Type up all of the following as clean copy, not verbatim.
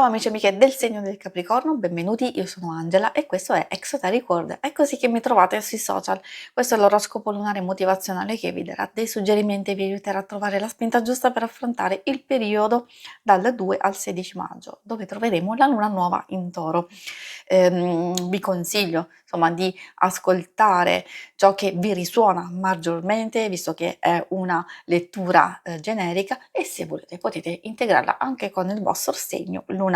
Ciao amici e amiche del segno del Capricorno, benvenuti, io sono Angela e questo è Exoteric World, è così che mi trovate sui social. Questo è l'oroscopo lunare motivazionale che vi darà dei suggerimenti e vi aiuterà a trovare la spinta giusta per affrontare il periodo dal 2 al 16 maggio, dove troveremo la luna nuova in Toro. Vi consiglio insomma di ascoltare ciò che vi risuona maggiormente, visto che è una lettura generica, e se volete potete integrarla anche con il vostro segno lunare.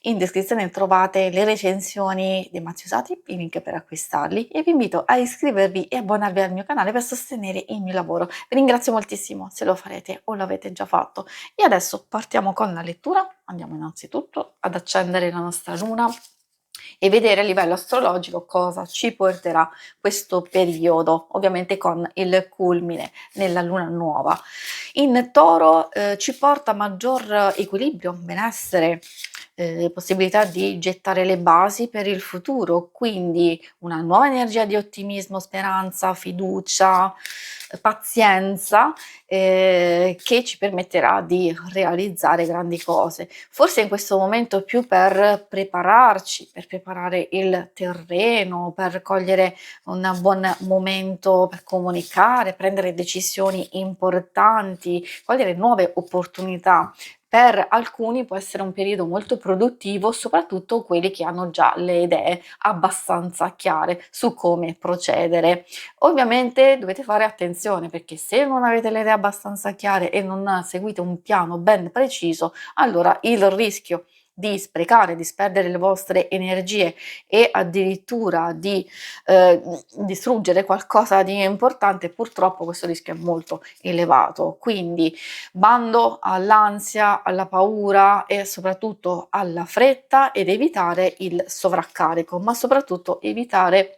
In descrizione trovate le recensioni dei mazzi usati, i link per acquistarli, e vi invito a iscrivervi e abbonarvi al mio canale per sostenere il mio lavoro. Vi ringrazio moltissimo se lo farete o l'avete già fatto. E adesso partiamo con la lettura. Andiamo innanzitutto ad accendere la nostra luna e vedere a livello astrologico cosa ci porterà questo periodo, ovviamente con il culmine nella luna nuova. In Toro ci porta maggior equilibrio, benessere, possibilità di gettare le basi per il futuro, quindi una nuova energia di ottimismo, speranza, fiducia, pazienza, che ci permetterà di realizzare grandi cose. Forse in questo momento più per prepararci, per preparare il terreno, per cogliere un buon momento per comunicare, prendere decisioni importanti, cogliere nuove opportunità. Per alcuni può essere un periodo molto produttivo, soprattutto quelli che hanno già le idee abbastanza chiare su come procedere. Ovviamente dovete fare attenzione, perché se non avete le idee abbastanza chiare e non seguite un piano ben preciso, allora il rischio di sprecare, di sperdere le vostre energie e addirittura di distruggere qualcosa di importante, purtroppo questo rischio è molto elevato. Quindi bando all'ansia, alla paura e soprattutto alla fretta, ed evitare il sovraccarico, ma soprattutto evitare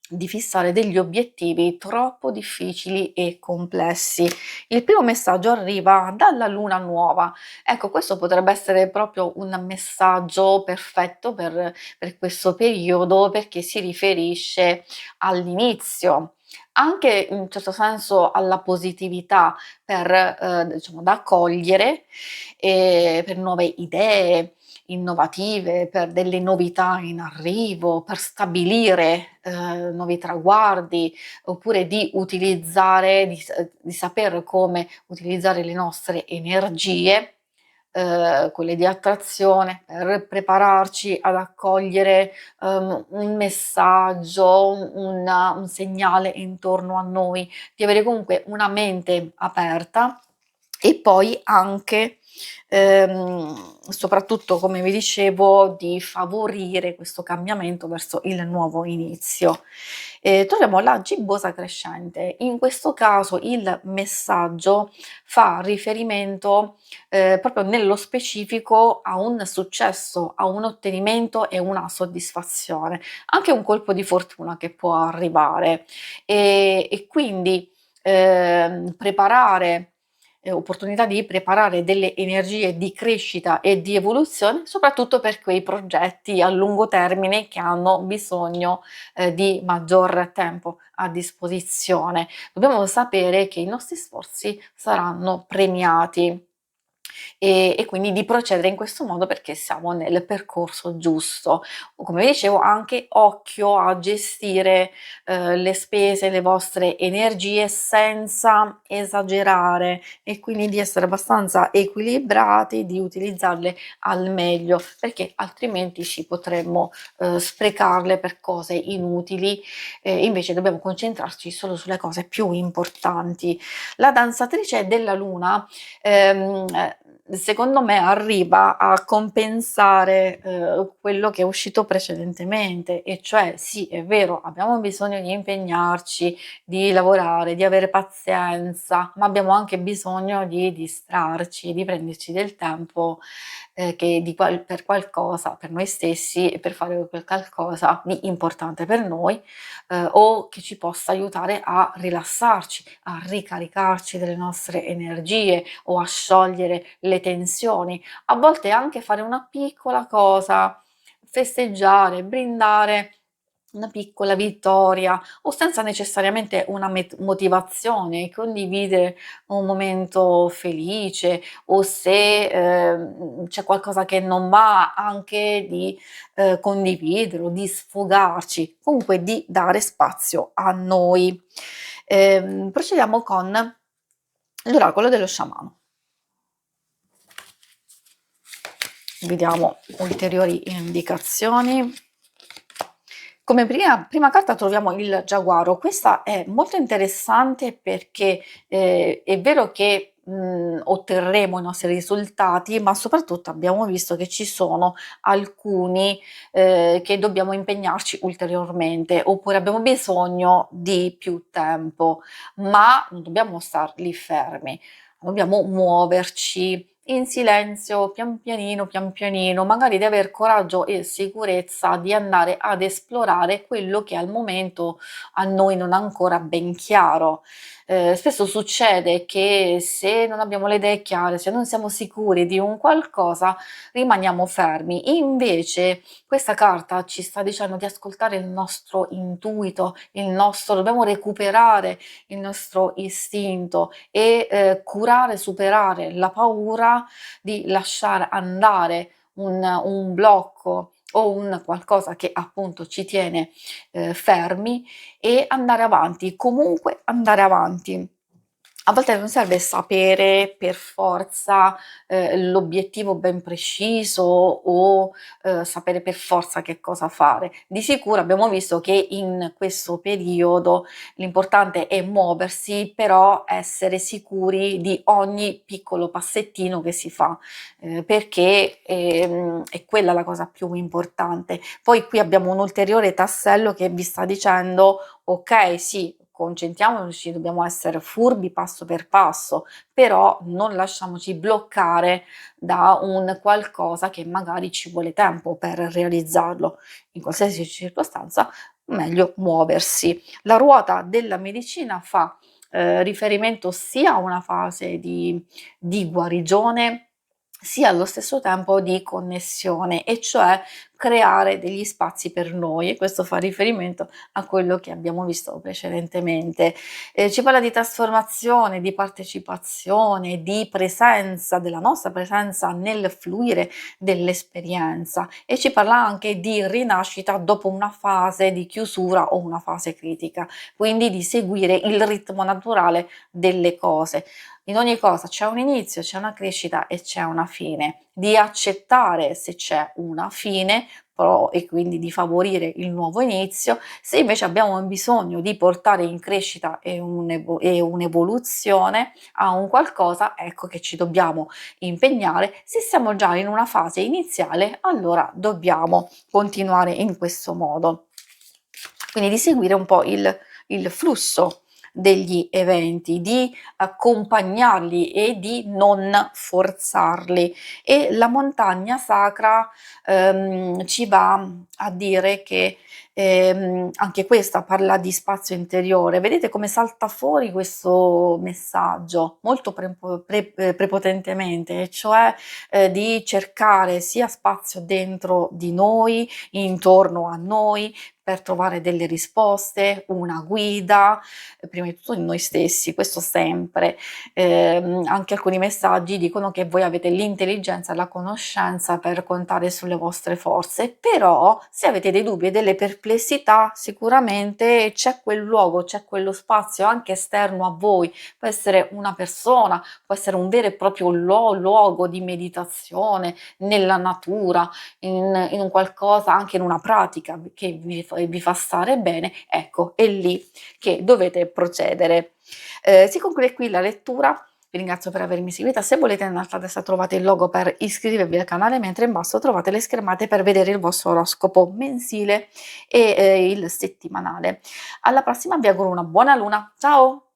di fissare degli obiettivi troppo difficili e complessi. Il primo messaggio arriva dalla luna nuova. Ecco, questo potrebbe essere proprio un messaggio perfetto per questo periodo, perché si riferisce all'inizio, anche in un certo senso alla positività per, diciamo, da accogliere, per nuove idee innovative, per delle novità in arrivo, per stabilire nuovi traguardi, oppure di utilizzare, di saper come utilizzare le nostre energie, quelle di attrazione, per prepararci ad accogliere un messaggio, un segnale intorno a noi, di avere comunque una mente aperta, e poi anche soprattutto, come vi dicevo, di favorire questo cambiamento verso il nuovo inizio. Troviamo la gibbosa crescente. In questo caso il messaggio fa riferimento proprio nello specifico a un successo, a un ottenimento e una soddisfazione, anche un colpo di fortuna che può arrivare, e quindi preparare opportunità di preparare delle energie di crescita e di evoluzione, soprattutto per quei progetti a lungo termine che hanno bisogno di maggior tempo a disposizione. Dobbiamo sapere che i nostri sforzi saranno premiati, e quindi di procedere in questo modo perché siamo nel percorso giusto. Come vi dicevo, anche occhio a gestire le spese, le vostre energie senza esagerare, e quindi di essere abbastanza equilibrati, di utilizzarle al meglio, perché altrimenti ci potremmo sprecarle per cose inutili. Invece dobbiamo concentrarci solo sulle cose più importanti. La danzatrice della luna secondo me arriva a compensare quello che è uscito precedentemente, e cioè sì, è vero, abbiamo bisogno di impegnarci, di lavorare, di avere pazienza, ma abbiamo anche bisogno di distrarci, di prenderci del tempo per qualcosa, per noi stessi, e per fare qualcosa di importante per noi, o che ci possa aiutare a rilassarci, a ricaricarci delle nostre energie o a sciogliere le tensioni. A volte anche fare una piccola cosa, festeggiare, brindare una piccola vittoria o senza necessariamente una motivazione, condividere un momento felice o se c'è qualcosa che non va, anche di condividerlo, di sfogarci, comunque di dare spazio a noi. Procediamo con l'oracolo dello sciamano. Vediamo ulteriori indicazioni. Come prima carta troviamo il giaguaro. Questa è molto interessante perché è vero che otterremo i nostri risultati, ma soprattutto abbiamo visto che ci sono alcuni che dobbiamo impegnarci ulteriormente, oppure abbiamo bisogno di più tempo, ma non dobbiamo star lì fermi, dobbiamo muoverci in silenzio, pian pianino, magari di aver coraggio e sicurezza di andare ad esplorare quello che al momento a noi non è ancora ben chiaro. Spesso succede che se non abbiamo le idee chiare, se non siamo sicuri di un qualcosa, rimaniamo fermi. Invece questa carta ci sta dicendo di ascoltare il nostro intuito, dobbiamo recuperare il nostro istinto e curare, superare la paura di lasciare andare un blocco o un qualcosa che appunto ci tiene fermi e andare avanti, comunque andare avanti. A volte non serve sapere per forza l'obiettivo ben preciso o sapere per forza che cosa fare. Di sicuro abbiamo visto che in questo periodo l'importante è muoversi, però essere sicuri di ogni piccolo passettino che si fa, perché è quella la cosa più importante. Poi qui abbiamo un ulteriore tassello che vi sta dicendo: ok, sì, concentriamoci, dobbiamo essere furbi passo per passo, però non lasciamoci bloccare da un qualcosa che magari ci vuole tempo per realizzarlo. In qualsiasi circostanza, meglio muoversi. La ruota della medicina fa riferimento sia a una fase di guarigione, sia allo stesso tempo di connessione, e cioè creare degli spazi per noi, e questo fa riferimento a quello che abbiamo visto precedentemente. Ci parla di trasformazione, di partecipazione, di presenza, della nostra presenza nel fluire dell'esperienza, e ci parla anche di rinascita dopo una fase di chiusura o una fase critica, quindi di seguire il ritmo naturale delle cose. In ogni cosa c'è un inizio, c'è una crescita e c'è una fine. Di accettare se c'è una fine, però, e quindi di favorire il nuovo inizio. Se invece abbiamo bisogno di portare in crescita e un'evoluzione a un qualcosa, ecco che ci dobbiamo impegnare. Se siamo già in una fase iniziale, allora dobbiamo continuare in questo modo. Quindi di seguire un po' il flusso degli eventi, di accompagnarli e di non forzarli. E la montagna sacra ci va a dire che anche questa parla di spazio interiore. Vedete come salta fuori questo messaggio molto prepotentemente, cioè di cercare sia spazio dentro di noi, intorno a noi, per trovare delle risposte, una guida, prima di tutto in noi stessi, questo sempre. Anche alcuni messaggi dicono che voi avete l'intelligenza e la conoscenza per contare sulle vostre forze, però se avete dei dubbi e delle perplessità, sicuramente c'è quel luogo, c'è quello spazio anche esterno a voi, può essere una persona, può essere un vero e proprio luogo di meditazione, nella natura, in un qualcosa, anche in una pratica che vi fa stare bene, ecco, è lì che dovete procedere. Si conclude qui la lettura. Vi ringrazio per avermi seguita. Se volete, in alto a destra trovate il logo per iscrivervi al canale, mentre in basso trovate le schermate per vedere il vostro oroscopo mensile e il settimanale. Alla prossima, vi auguro una buona luna. Ciao!